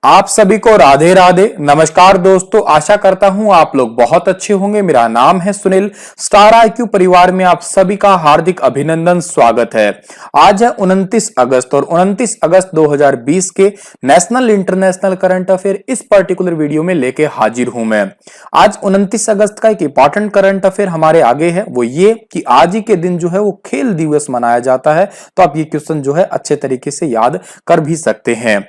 आप सभी को राधे राधे। नमस्कार दोस्तों, आशा करता हूं आप लोग बहुत अच्छे होंगे। मेरा नाम है सुनील। स्टार आईक्यू परिवार में आप सभी का हार्दिक अभिनंदन, स्वागत है। आज है 29 अगस्त और 29 अगस्त 2020 के नेशनल इंटरनेशनल करंट अफेयर इस पर्टिकुलर वीडियो में लेके हाजिर हूं मैं। आज 29 अगस्त का एक इंपॉर्टेंट करंट अफेयर हमारे आगे है, वो ये कि आज ही के दिन जो है वो खेल दिवस मनाया जाता है। तो आप ये क्वेश्चन जो है अच्छे तरीके से याद कर भी सकते हैं।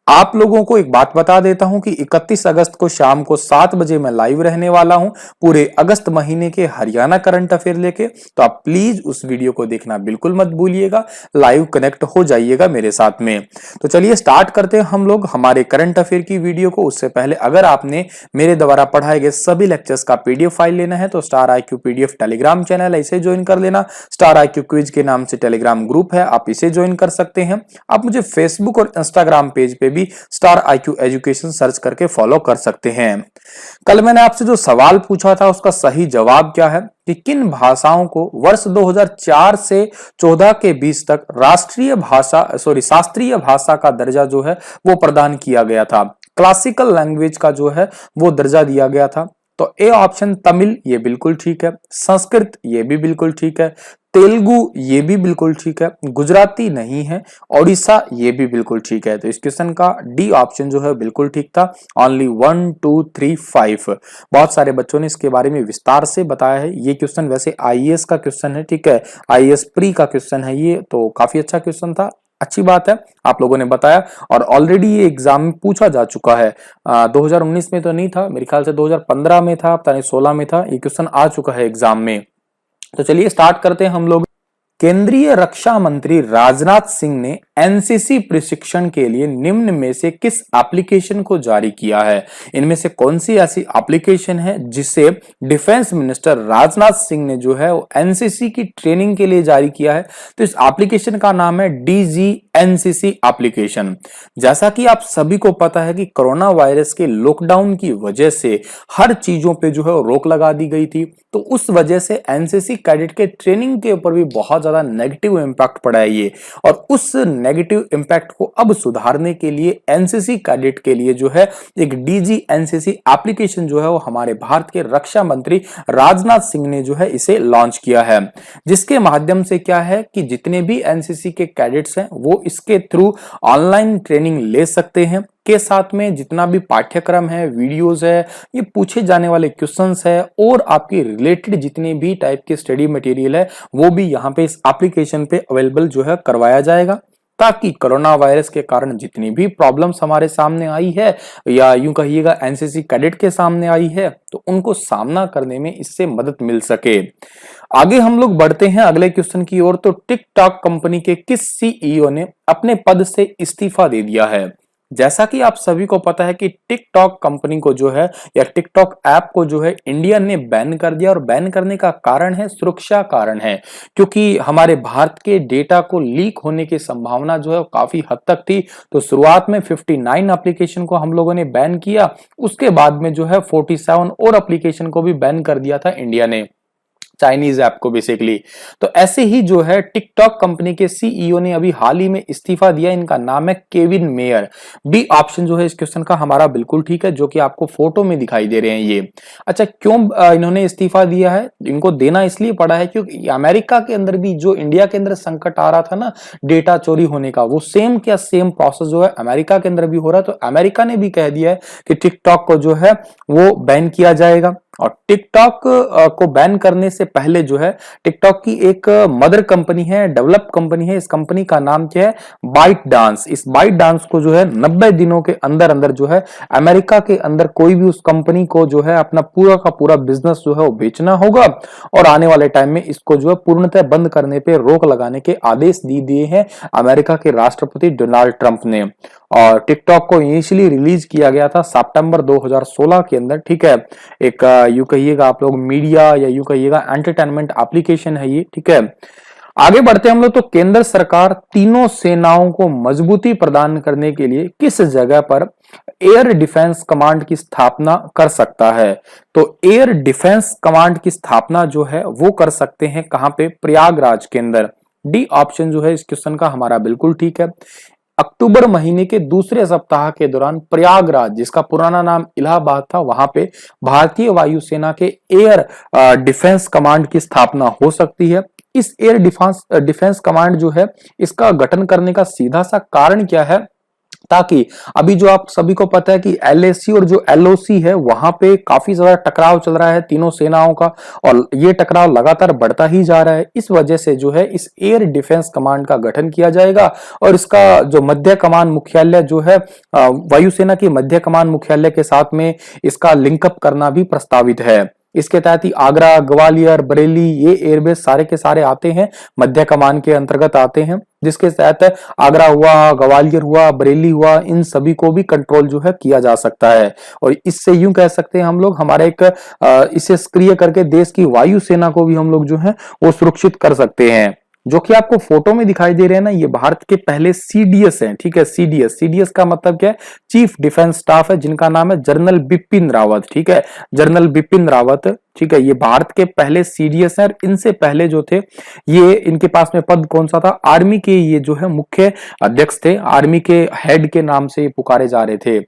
आप लोगों को एक बात बता देता हूं कि 31 अगस्त को शाम को 7 बजे मैं लाइव रहने वाला हूं पूरे अगस्त महीने के हरियाणा करंट अफेयर लेके। तो आप प्लीज उस वीडियो को देखना बिल्कुल मत भूलिएगा, लाइव कनेक्ट हो जाइएगा मेरे साथ में। तो चलिए स्टार्ट करते हैं हम लोग हमारे करंट अफेयर की वीडियो को। उससे पहले अगर आपने मेरे द्वारा पढ़ाए गए सभी लेक्चर्स का पीडीएफ फाइल लेना है तो star IQ PDF Telegram channel ऐसे ज्वाइन कर लेना। स्टार आईक्यू क्विज के नाम से टेलीग्राम ग्रुप है, आप इसे ज्वाइन कर सकते हैं। आप मुझे फेसबुक और इंस्टाग्राम पेज पे भी स्टार आईक्यू एजुकेशन सर्च करके फॉलो कर सकते हैं। कल मैंने आपसे जो सवाल पूछा था उसका सही जवाब क्या है कि किन भाषाओं को वर्ष 2004 से 14 के बीच तक शास्त्रीय भाषा का दर्जा जो है वो प्रदान किया गया था। क्लासिकल लैंग्वेज का जो है वो दर्जा दिया गया था। तो ए ऑप्शन तमिल ये बिल्कुल ठीक है, संस्कृत ये भी बिल्कुल ठीक है, तेलुगु ये भी बिल्कुल ठीक है, गुजराती नहीं है, ओडिशा ये भी बिल्कुल ठीक है। तो इस क्वेश्चन का डी ऑप्शन जो है बिल्कुल ठीक था। ओनली 1 2 3 5। बहुत सारे बच्चों ने इसके बारे में विस्तार से बताया है। ये क्वेश्चन वैसे आईएएस का क्वेश्चन है, ठीक है, आईएएस प्री का क्वेश्चन है ये, तो काफी अच्छा क्वेश्चन था। अच्छी बात है आप लोगों ने बताया। और ऑलरेडी ये एग्जाम में पूछा जा चुका है। 2019 में तो नहीं था, मेरे ख्याल से 2015 में था, पता नहीं 16 में था, ये क्वेश्चन आ चुका है एग्जाम में। तो चलिए स्टार्ट करते हैं हम लोग। केंद्रीय रक्षा मंत्री राजनाथ सिंह ने एनसीसी प्रशिक्षण के लिए निम्न में से किस एप्लीकेशन को जारी किया है? इनमें से कौन सी ऐसी एप्लीकेशन है जिसे डिफेंस मिनिस्टर राजनाथ सिंह ने जो है वो एनसीसी की ट्रेनिंग के लिए जारी किया है? तो इस एप्लीकेशन का नाम है डीजी एनसीसी एप्लीकेशन। जैसा कि आप सभी को पता है कि कोरोना वायरस के लॉकडाउन की वजह से हर चीजों पे जो है रोक लगा दी गई थी। तो उस वजह से एनसीसी कैडेट के ट्रेनिंग के ऊपर भी बहुत ज्यादा नेगेटिव इंपैक्ट पड़ा है ये। और उस नेगेटिव इंपैक्ट को अब सुधारने के लिए एनसीसी कैडेट के लिए जो है एक डीजी एनसीसी एप्लीकेशन जो है वो हमारे भारत के रक्षा मंत्री राजनाथ सिंह ने जो है इसे लॉन्च किया है। जिसके माध्यम से क्या है कि जितने भी एनसीसी के कैडेट्स हैं वो इसके थ्रू ऑनलाइन ट्रेनिंग ले सकते हैं। के साथ में जितना भी पाठ्यक्रम है, वीडियोस है, ये पूछे जाने वाले क्वेश्चंस है और आपके रिलेटेड जितने भी टाइप के स्टडी मटेरियल है वो भी यहाँ पे इस एप्लीकेशन पे अवेलेबल जो है करवाया जाएगा, ताकि कोरोना वायरस के कारण जितनी भी प्रॉब्लम्स हमारे सामने आई है या यूं कहिएगा एनसीसी कैडेट के सामने आई है तो उनको सामना करने में इससे मदद मिल सके। आगे हम लोग बढ़ते हैं अगले क्वेश्चन की ओर। तो टिकटॉक कंपनी के किस सीईओ ने अपने पद से इस्तीफा दे दिया है? जैसा कि आप सभी को पता है कि टिकटॉक कंपनी को जो है या टिकटॉक ऐप को जो है इंडिया ने बैन कर दिया। और बैन करने का कारण है सुरक्षा कारण है, क्योंकि हमारे भारत के डेटा को लीक होने की संभावना जो है काफी हद तक थी। तो शुरुआत में 59 एप्लीकेशन को हम लोगों ने बैन किया, उसके बाद में जो है 47 और एप्लीकेशन को भी बैन कर दिया था इंडिया ने, चाइनीज ऐप को बेसिकली। तो ऐसे ही जो है टिकटॉक कंपनी के सीईओ ने अभी हाल ही में इस्तीफा दिया। इनका नाम है केविन मेयर। बी ऑप्शन जो है इस क्वेश्चन का हमारा बिल्कुल ठीक है, जो कि आपको फोटो में दिखाई दे रहे हैं ये। अच्छा, क्यों इन्होंने इस्तीफा दिया है? इनको देना इसलिए पड़ा है क्योंकि अमेरिका के अंदर भी जो इंडिया के अंदर संकट आ रहा था ना डेटा चोरी होने का, वो सेम प्रोसेस जो है अमेरिका के अंदर भी हो रहा है। तो अमेरिका ने भी कह दिया है कि टिकटॉक को जो है वो बैन किया जाएगा। और टिकटॉक को बैन करने से पहले जो है टिकटॉक की एक मदर कंपनी है, डेवलप कंपनी है, इस कंपनी का नाम क्या है? ByteDance. इस बाइट डांस को जो है 90 दिनों के अंदर अंदर जो है अमेरिका के अंदर कोई भी उस कंपनी को जो है अपना पूरा का पूरा बिजनेस जो है वो बेचना होगा। और आने वाले टाइम में इसको जो है पूर्णतः बंद करने पे रोक लगाने के आदेश दे दिए हैं अमेरिका के राष्ट्रपति डोनाल्ड ट्रंप ने। और टिकटॉक को इनिशियली रिलीज किया गया था सितंबर 2016 के अंदर, ठीक है। एक यूं कहिएगा आप लोग मीडिया या यूं कहिएगा एंटरटेनमेंट एप्लीकेशन है ये, ठीक है। आगे बढ़ते हम लोग। तो केंद्र सरकार तीनों सेनाओं को मजबूती प्रदान करने के लिए किस जगह पर एयर डिफेंस कमांड की स्थापना कर सकता है? तो एयर डिफेंस कमांड की स्थापना जो है वो कर सकते हैं कहां पे? प्रयागराज के अंदर। डी ऑप्शन जो है इस क्वेश्चन का हमारा बिल्कुल ठीक है। अक्टूबर महीने के दूसरे सप्ताह के दौरान प्रयागराज, जिसका पुराना नाम इलाहाबाद था, वहां पे भारतीय वायुसेना के एयर डिफेंस कमांड की स्थापना हो सकती है। इस एयर डिफेंस कमांड जो है, इसका गठन करने का सीधा सा कारण क्या है, ताकि अभी जो आप सभी को पता है कि एलएसी और जो एलओसी है, वहां पे काफी ज्यादा टकराव चल रहा है तीनों सेनाओं का, और ये टकराव लगातार बढ़ता ही जा रहा है। इस वजह से जो है इस एयर डिफेंस कमांड का गठन किया जाएगा, और इसका जो मध्य कमान मुख्यालय जो है वायुसेना की मध्य कमान मुख्यालय के साथ में इसका लिंकअप करना भी प्रस्तावित है। इसके तहत ही आगरा, ग्वालियर, बरेली, ये एयरबेस सारे के सारे आते हैं, मध्य कमान के अंतर्गत आते हैं, जिसके तहत आगरा हुआ, ग्वालियर हुआ, बरेली हुआ, इन सभी को भी कंट्रोल जो है किया जा सकता है। और इससे यूं कह सकते हैं हम लोग, हमारे एक इसे सक्रिय करके देश की वायुसेना को भी हम लोग जो है वो सुरक्षित कर सकते हैं। जो कि आपको फोटो में दिखाई दे रहे हैं ना, ये भारत के पहले सीडीएस हैं, ठीक है। सीडीएस का मतलब क्या है, चीफ डिफेंस स्टाफ है, जिनका नाम है जनरल बिपिन रावत, ठीक है, जनरल बिपिन रावत, ठीक है। ये भारत के पहले सीडीएस हैं, और इनसे पहले जो थे, ये इनके पास में पद कौन सा था, आर्मी के ये जो है मुख्य अध्यक्ष थे, आर्मी के हेड के नाम से ये पुकारे जा रहे थे।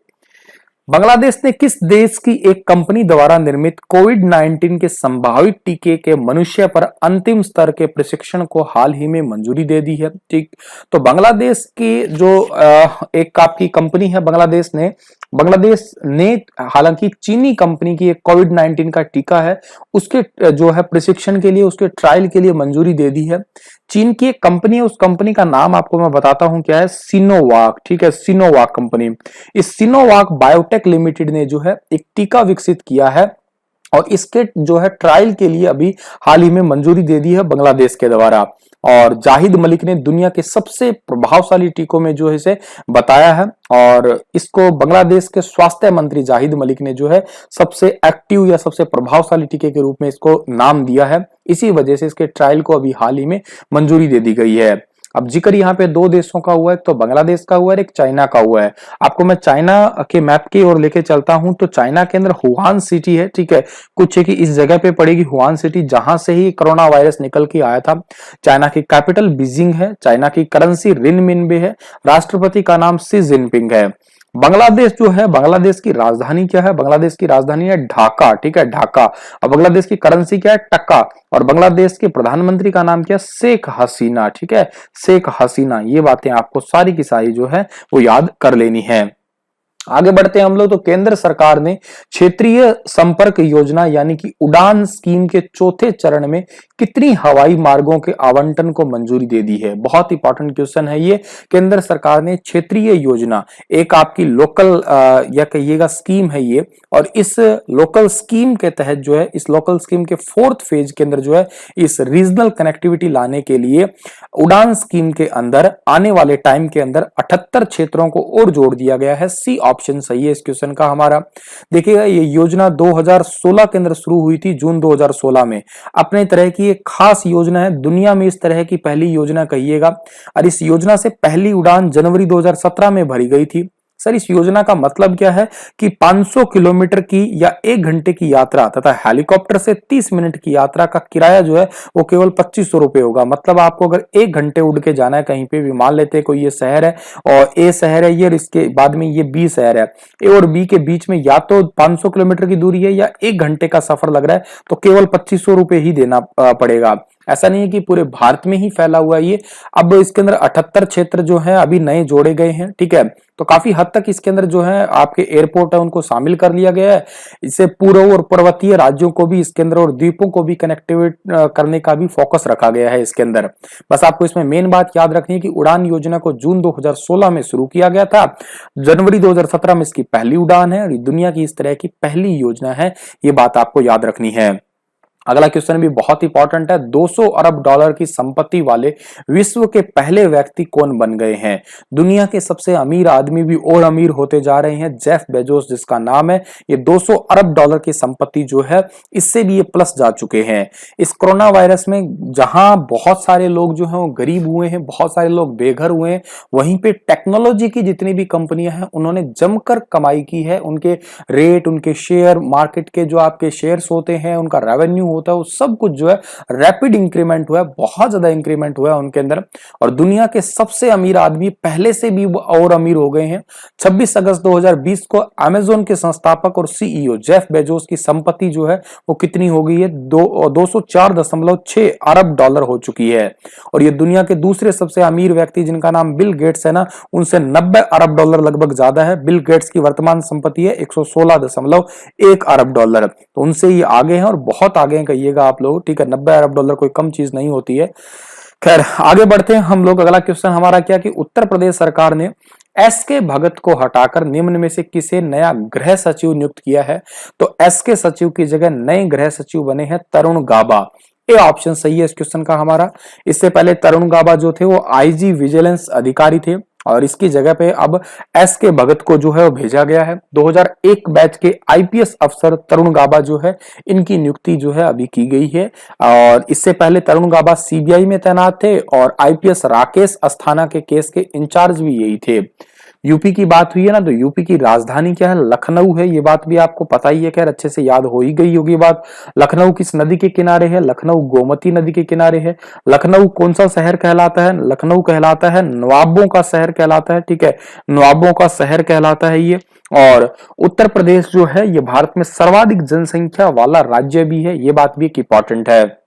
बांग्लादेश ने किस देश की एक कंपनी द्वारा निर्मित कोविड-19 के संभावित टीके के मनुष्य पर अंतिम स्तर के प्रशिक्षण को हाल ही में मंजूरी दे दी है, ठीक। तो बांग्लादेश की जो एक आपकी कंपनी है, बांग्लादेश ने हालांकि चीनी कंपनी की एक कोविड-19 का टीका है, उसके जो है प्रशिक्षण के लिए, उसके ट्रायल के लिए मंजूरी दे दी है। चीन की एक कंपनी है, उस कंपनी का नाम आपको मैं बताता हूं क्या है, सिनोवाक, ठीक है, सिनोवाक कंपनी। इस सिनोवाक बायोटेक लिमिटेड ने जो है एक टीका विकसित किया है, और इसके जो है ट्रायल के लिए अभी हाल ही में मंजूरी दे दी है बांग्लादेश के द्वारा। और जाहिद मलिक ने दुनिया के सबसे प्रभावशाली टीकों में जो है इसे बताया है, और इसको बांग्लादेश के स्वास्थ्य मंत्री जाहिद मलिक ने जो है सबसे एक्टिव या सबसे प्रभावशाली टीके के रूप में इसको नाम दिया है। इसी वजह से इसके ट्रायल को अभी हाल ही में मंजूरी दे दी गई है। अब जिक्र यहाँ पे दो देशों का हुआ है, एक तो बांग्लादेश का हुआ है, एक चाइना का हुआ है। आपको मैं चाइना के मैप की ओर लेके चलता हूं, तो चाइना के अंदर हुआन सिटी है, ठीक है, कुछ है कि इस जगह पे पड़ेगी हुआन सिटी, जहां से ही कोरोना वायरस निकल के आया था। चाइना की कैपिटल बीजिंग है, चाइना की करेंसी रिनमिनबे है, राष्ट्रपति का नाम शी जिनपिंग है। बांग्लादेश जो है, बांग्लादेश की राजधानी क्या है, बांग्लादेश की राजधानी है ढाका, ठीक है, ढाका। और बांग्लादेश की करेंसी क्या है, टका। और बांग्लादेश के प्रधानमंत्री का नाम क्या है, शेख हसीना, ठीक है, शेख हसीना। ये बातें आपको सारी की सारी जो है वो याद कर लेनी है। आगे बढ़ते हैं हम लोग, तो केंद्र सरकार ने क्षेत्रीय संपर्क योजना यानी कि उड़ान स्कीम के चौथे चरण में कितनी हवाई मार्गों के आवंटन को मंजूरी दे दी है। बहुत इंपॉर्टेंट क्वेश्चन है ये। केंद्र सरकार ने क्षेत्रीय योजना, एक आपकी लोकल या कहिएगा स्कीम है ये, और इस लोकल स्कीम के तहत जो है, इस लोकल स्कीम के फोर्थ फेज के अंदर जो है, इस रीजनल कनेक्टिविटी लाने के लिए उड़ान स्कीम के अंदर आने वाले टाइम के अंदर 78 क्षेत्रों को और जोड़ दिया गया है। सी ऑप्शन सही है इस क्वेश्चन का हमारा। देखिएगा, ये योजना 2016 के अंदर शुरू हुई थी, जून 2016 में। अपने तरह की एक खास योजना है, दुनिया में इस तरह की पहली योजना कहिएगा। और इस योजना से पहली उड़ान जनवरी 2017 में भरी गई थी। सर, इस योजना का मतलब क्या है कि 500 किलोमीटर की या 1 घंटे की यात्रा तथा हेलीकॉप्टर से 30 मिनट की यात्रा का किराया जो है वो केवल 2500 रुपए होगा। मतलब आपको अगर 1 घंटे उड़ के जाना है कहीं पे भी, मान लेते हैं कोई ये शहर है और ए शहर है ये, और इसके बाद में ये बी शहर है, ए और बी के बीच में या तो 500 किलोमीटर की दूरी है या 1 घंटे का सफर लग रहा है, तो केवल 2500 रुपए ही देना पड़ेगा। ऐसा नहीं है कि पूरे भारत में ही फैला हुआ है ये। अब इसके अंदर 78 क्षेत्र जो है अभी नए जोड़े गए हैं, ठीक है। तो काफी हद तक इसके अंदर जो है आपके एयरपोर्ट है उनको शामिल कर लिया गया है। इससे पूर्व और पर्वतीय राज्यों को भी इसके अंदर और द्वीपों को भी कनेक्टिवेट करने का भी फोकस रखा गया है इसके अंदर। बस आपको इसमें मेन बात याद रखनी है कि उड़ान योजना को जून 2016 में शुरू किया गया था, जनवरी 2017 में इसकी पहली उड़ान है, और दुनिया की इस तरह की पहली योजना है। ये बात आपको याद रखनी है। अगला क्वेश्चन भी बहुत इंपॉर्टेंट है। 200 अरब डॉलर की संपत्ति वाले विश्व के पहले व्यक्ति कौन बन गए हैं। दुनिया के सबसे अमीर आदमी भी और अमीर होते जा रहे हैं। जेफ बेजोस जिसका नाम है, ये 200 अरब डॉलर की संपत्ति जो है इससे भी ये प्लस जा चुके हैं। इस कोरोना वायरस में जहां बहुत सारे लोग जो है वो गरीब हुए हैं, बहुत सारे लोग बेघर हुए हैं, वहीं पे टेक्नोलॉजी की जितनी भी कंपनियां हैं उन्होंने जमकर कमाई की है। उनके रेट, उनके शेयर मार्केट के जो आपके शेयर्स होते हैं, उनका रेवेन्यू होता है वो सब कुछ जो है रैपिड इंक्रीमेंट हुआ है, बहुत ज्यादा इंक्रीमेंट हुआ है उनके अंदर। और दुनिया के सबसे अमीर आदमी पहले से भी और अमीर हो गए हैं। 26 अगस्त 2020 को अमेज़न के संस्थापक और सीईओ जेफ बेजोस की संपत्ति जो है वो कितनी हो गई है, 204.6 अरब डॉलर हो चुकी है। और ये दुनिया के दूसरे सबसे अमीर व्यक्ति जिनका नाम बिल गेट्स है ना, उनसे 90 अरब डॉलर लगभग ज्यादा है। बिल गेट्स की वर्तमान संपत्ति है 116.1 अरब डॉलर, तो उनसे ये आगे हैं और बहुत आगे हैं कहिएगा आप लोग, ठीक है। 90 अरब डॉलर कोई कम चीज नहीं होती है। खैर आगे बढ़ते हैं हम लोग। अगला क्वेश्चन हमारा क्या कि उत्तर प्रदेश सरकार ने एस के भगत को हटाकर निम्न में से किसे नया गृह सचिव नियुक्त किया है? तो एस के सचिव की जगह नए गृह सचिव बने हैं तरुण गाबा। ए ऑप्शन सही है इस क्वेश्चन का हमारा। इससे पहले तरुण गाबा जो थे वो आईजी विजिलेंस अधिकारी थे और इसकी जगह पे अब एस के भगत को जो है वो भेजा गया है। 2001 बैच के आईपीएस अफसर तरुण गाबा जो है इनकी नियुक्ति जो है अभी की गई है। और इससे पहले तरुण गाबा सीबीआई में तैनात थे और आईपीएस राकेश अस्थाना के केस के इंचार्ज भी यही थे। यूपी की बात हुई है ना, तो यूपी की राजधानी क्या है? लखनऊ है। ये बात भी आपको पता ही है, खैर अच्छे से याद हो ही गई होगी बात। लखनऊ किस नदी के किनारे है? लखनऊ गोमती नदी के किनारे है। लखनऊ कौन सा शहर कहलाता है? लखनऊ कहलाता है नवाबों का शहर कहलाता है, ठीक है, नवाबों का शहर कहलाता है ये। और उत्तर प्रदेश जो है ये भारत में सर्वाधिक जनसंख्या वाला राज्य भी है, ये बात भी एक इंपॉर्टेंट है।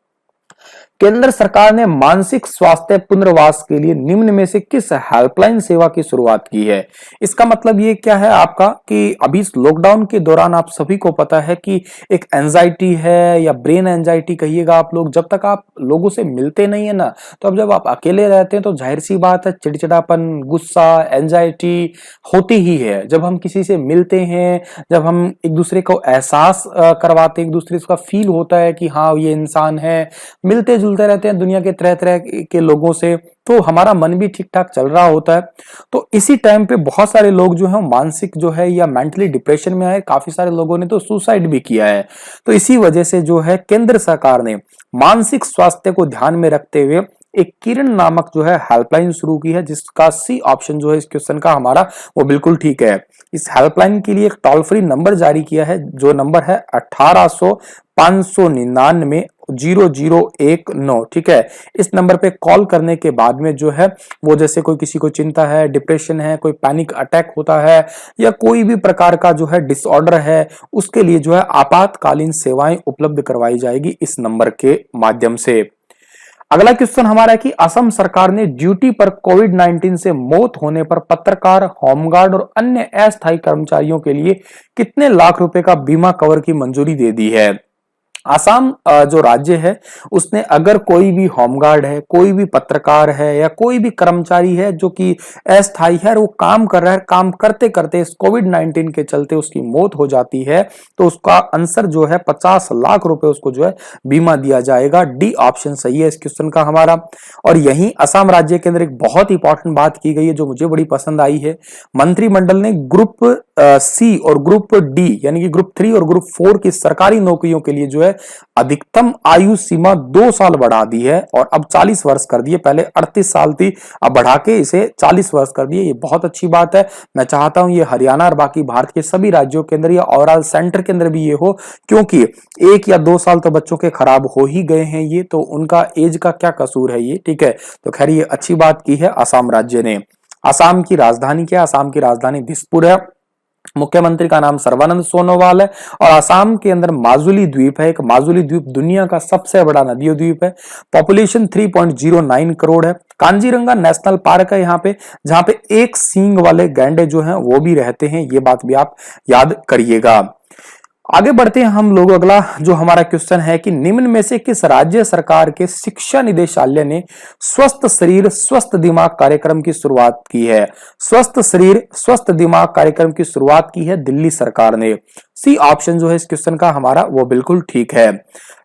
केंद्र सरकार ने मानसिक स्वास्थ्य पुनर्वास के लिए निम्न में से किस हेल्पलाइन सेवा की शुरुआत की है? इसका मतलब ये क्या है आपका कि अभी लॉकडाउन के दौरान आप सभी को पता है कि एक एंजाइटी है या ब्रेन एंजाइटी कहिएगा आप लोग, जब तक आप लोगों से मिलते नहीं है ना, तो अब जब आप अकेले रहते हैं तो जाहिर सी बात है चिड़चिड़ापन, गुस्सा, एंजाइटी होती ही है। जब हम किसी से मिलते हैं, जब हम एक दूसरे को एहसास करवाते हैं, एक दूसरे का फील होता है कि हाँ ये इंसान है, मिलते जुलते रहते हैं दुनिया के तरह तरह के लोगों से, तो हमारा मन भी ठीक ठाक चल रहा होता है। तो इसी टाइम पे बहुत सारे लोग जो है मानसिक जो है या मेंटली डिप्रेशन में आए, काफी सारे लोगों ने तो सुसाइड भी किया है। तो इसी वजह से जो है केंद्र सरकार ने मानसिक स्वास्थ्य को ध्यान में रखते हुए एक किरण नामक जो है हेल्पलाइन शुरू की है, जिसका सी ऑप्शन जो है इस क्वेश्चन का हमारा वो बिल्कुल ठीक है। इस हेल्पलाइन के लिए एक टोल फ्री नंबर जारी किया है, जो नंबर है 1800-599-0019, ठीक है। इस नंबर पे कॉल करने के बाद में जो है वो जैसे कोई किसी को चिंता है, डिप्रेशन है, कोई पैनिक अटैक होता है या कोई भी प्रकार का जो है डिसऑर्डर है, उसके लिए जो है आपातकालीन सेवाएं उपलब्ध करवाई जाएगी इस नंबर के माध्यम से। अगला क्वेश्चन हमारा है कि असम सरकार ने ड्यूटी पर कोविड-19 से मौत होने पर पत्रकार, होमगार्ड और अन्य अस्थायी कर्मचारियों के लिए कितने लाख रुपए का बीमा कवर की मंजूरी दे दी है? आसाम जो राज्य है उसने अगर कोई भी होमगार्ड है, कोई भी पत्रकार है या कोई भी कर्मचारी है जो कि अस्थायी है, वो काम कर रहा है, काम करते करते इस कोविड-19 के चलते उसकी मौत हो जाती है, तो उसका आंसर जो है 50 लाख रुपए उसको जो है बीमा दिया जाएगा। डी ऑप्शन सही है इस क्वेश्चन का हमारा। और यही असम राज्य के अंदर एक बहुत इंपॉर्टेंट बात की गई है जो मुझे बड़ी पसंद आई है। मंत्रिमंडल ने ग्रुप सी और ग्रुप डी यानी कि ग्रुप 3 और ग्रुप 4 की सरकारी नौकरियों के लिए जो है अधिकतम आयु सीमा 2 साल बढ़ा दी है और अब 40 वर्ष कर दी है। पहले 38 साल थी, अब बढ़ा के इसे 40 वर्ष कर दिए। ये बहुत अच्छी बात है। मैं चाहता हूं ये हरियाणा और बाकी भारत के सभी राज्यों के अंदर या ओवरऑल सेंटर के अंदर भी ये हो, क्योंकि 1 या 2 साल तो बच्चों के खराब हो ही गए हैं, ये तो उनका एज का क्या कसूर है ये, ठीक है। तो खैर ये अच्छी बात की है असम राज्य ने। असम की राजधानी क्या है? असम की राजधानी दिसपुर है। मुख्यमंत्री का नाम सर्बानंद सोनोवाल है और असम के अंदर माजुली द्वीप है। एक माजुली द्वीप दुनिया का सबसे बड़ा नदीय द्वीप है। पॉपुलेशन 3.09 करोड़ है। कांजीरंगा नेशनल पार्क है यहाँ पे, जहां पे एक सींग वाले गैंडे जो हैं वो भी रहते हैं। ये बात भी आप याद करिएगा। आगे बढ़ते हैं हम लोग। अगला जो हमारा क्वेश्चन है कि निम्न में से किस राज्य सरकार के शिक्षा निदेशालय ने स्वस्थ शरीर स्वस्थ दिमाग कार्यक्रम की शुरुआत की है? स्वस्थ शरीर स्वस्थ दिमाग कार्यक्रम की शुरुआत की है दिल्ली सरकार ने। सी ऑप्शन जो है इस क्वेश्चन का हमारा वो बिल्कुल ठीक है।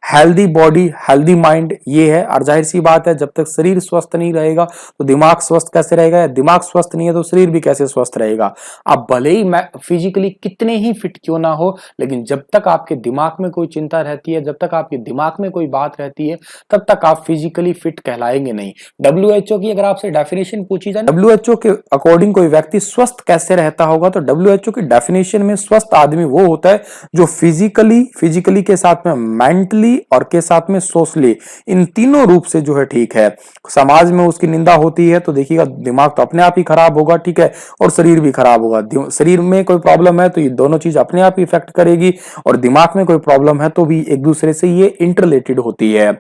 हेल्दी बॉडी हेल्दी माइंड ये है, और जाहिर सी बात है जब तक शरीर स्वस्थ नहीं रहेगा तो दिमाग स्वस्थ कैसे रहेगा, दिमाग स्वस्थ नहीं है तो शरीर भी कैसे स्वस्थ रहेगा। आप भले ही फिजिकली कितने ही फिट क्यों ना हो, लेकिन जब तक आपके दिमाग में कोई चिंता रहती है, जब तक आपके दिमाग में कोई बात रहती है, तब तक आप फिजिकली फिट कहलाएंगे नहीं। WHO की अगर आपसे डेफिनेशन पूछी जाए, WHO के अकॉर्डिंग कोई व्यक्ति स्वस्थ कैसे रहता होगा, तो WHO की डेफिनेशन में स्वस्थ आदमी वो होता होता है जो फिजिकली के साथ में मेंटली और के साथ में सोशली, इन तीनों रूप से जो है ठीक है। समाज में उसकी निंदा होती है तो देखिएगा दिमाग तो अपने आप ही खराब होगा, ठीक है, और शरीर भी खराब होगा। शरीर में कोई प्रॉब्लम है तो ये दोनों चीज अपने आप ही इफेक्ट करेगी, और दिमाग में कोई प्रॉब्लम है तो भी एक दूसरे से ये इंटरलेटेड होती है।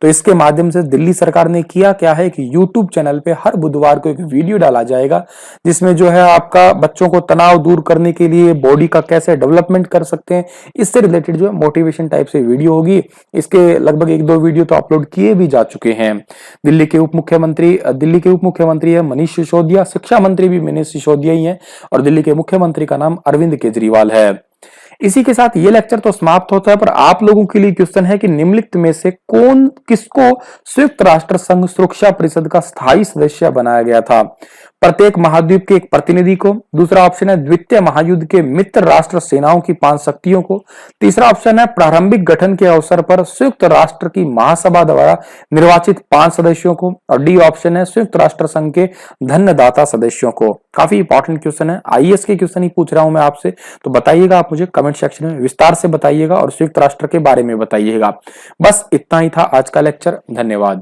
तो इसके माध्यम से दिल्ली सरकार ने किया क्या है कि यूट्यूब चैनल पे हर बुधवार को एक वीडियो डाला जाएगा, जिसमें जो है आपका बच्चों को तनाव दूर करने के लिए बॉडी का कैसे डेवलपमेंट कर सकते हैं, इससे रिलेटेड जो है मोटिवेशन टाइप से वीडियो होगी। इसके लगभग 1-2 वीडियो तो अपलोड किए भी जा चुके हैं। दिल्ली के उप मुख्यमंत्री है मनीष सिसोदिया, शिक्षा मंत्री भी मनीष सिसोदिया ही है, और दिल्ली के मुख्यमंत्री का नाम अरविंद केजरीवाल है। इसी के साथ ये लेक्चर तो समाप्त होता है, पर आप लोगों के लिए क्वेश्चन है कि निम्नलिखित में से किसको संयुक्त राष्ट्र संघ सुरक्षा परिषद का स्थायी सदस्य बनाया गया था? प्रत्येक महाद्वीप के एक प्रतिनिधि को, दूसरा ऑप्शन है द्वितीय महायुद्ध के मित्र राष्ट्र सेनाओं की 5 शक्तियों को, तीसरा ऑप्शन है प्रारंभिक गठन के अवसर पर संयुक्त राष्ट्र की महासभा द्वारा निर्वाचित 5 सदस्यों को, और डी ऑप्शन है संयुक्त राष्ट्र संघ के धन्यदाता सदस्यों को। काफी इंपॉर्टेंट क्वेश्चन है, आईएएस के क्वेश्चन ही पूछ रहा हूं मैं आपसे, तो बताइएगा आप मुझे कमेंट सेक्शन में, विस्तार से बताइएगा और संयुक्त राष्ट्र के बारे में बताइएगा। बस इतना ही था आज का लेक्चर। धन्यवाद।